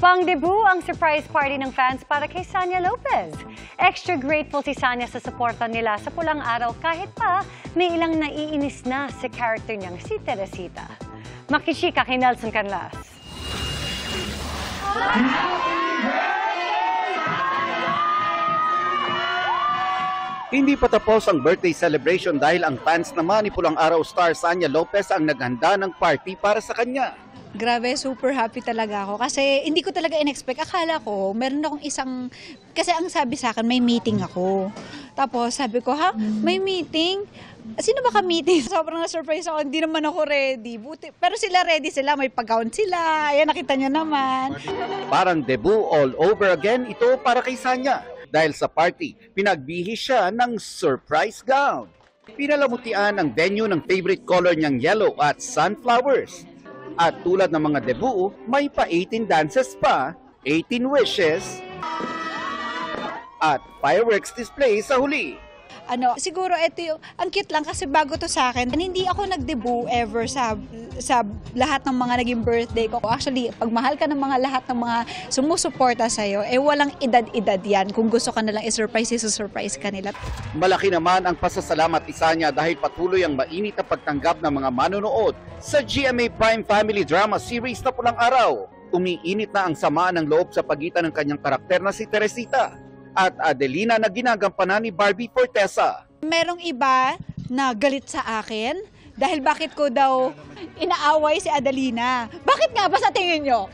Pang-debut ang surprise party ng fans para kay Sanya Lopez. Extra grateful si Sanya sa suporta nila sa Pulang Araw kahit pa may ilang naiinis na sa character niyang si Teresita. Makishika kay Nelson Canlas. Hindi pa tapos ang birthday celebration dahil ang fans naman ni Pulang Araw star Sanya Lopez ang naghanda ng party para sa kanya. Grabe, super happy talaga ako kasi hindi ko talaga in-expect. Akala ko, meron akong isang, kasi ang sabi sa akin, may meeting ako. Tapos sabi ko, may meeting? Sino ba ka-meeting? Sobrang na-surprise ako, hindi naman ako ready. Pero sila ready sila, may pag-gown sila. Ayan, nakita nyo naman. Parang debut all over again ito para kay Sanya. Dahil sa party, pinagbihis siya ng surprise gown. Pinalamutian ang venue ng favorite color niyang yellow at sunflowers. At tulad ng mga debut, may pa 18 dances pa, 18 wishes, at fireworks display sa huli. Siguro ito yung, ang cute lang kasi bago to sa akin. Hindi ako nag-debut ever sa lahat ng mga naging birthday ko. Actually, pag mahal ka ng mga lahat ng mga sumusuporta sa'yo, walang edad-edad yan. Kung gusto ka nalang i-surprise ka nila. Malaki naman ang pasasalamat isa niya dahil patuloy ang mainit na pagtanggap ng mga manonood sa GMA Prime Family Drama Series na Pulang Araw. Umiinit na ang samaan ng loob sa pagitan ng kanyang karakter na si Teresita at Adelina na ginagampanan ni Barbie Fortesa. Merong iba na galit sa akin dahil bakit ko daw inaaway si Adelina. Bakit nga ba sa tingin nyo?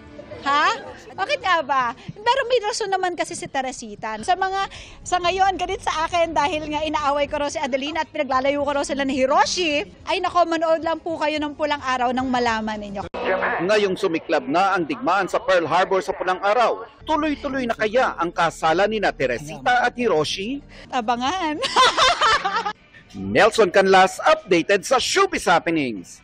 Bakit nga ba? Pero may rason naman kasi si Teresita. Sa ngayon, galit sa akin dahil nga inaaway ko raw si Adelina at pinaglalayo ko raw sila ni Hiroshi. Ay nako, manood lang po kayo ng Pulang Araw nang malaman ninyo. Ngayong sumiklab na ang digmaan sa Pearl Harbor sa Pulang Araw, tuloy-tuloy na kaya ang kasalan ni Teresita at Hiroshi? Abangan! Nelson Canlas, updated sa Showbiz Happenings.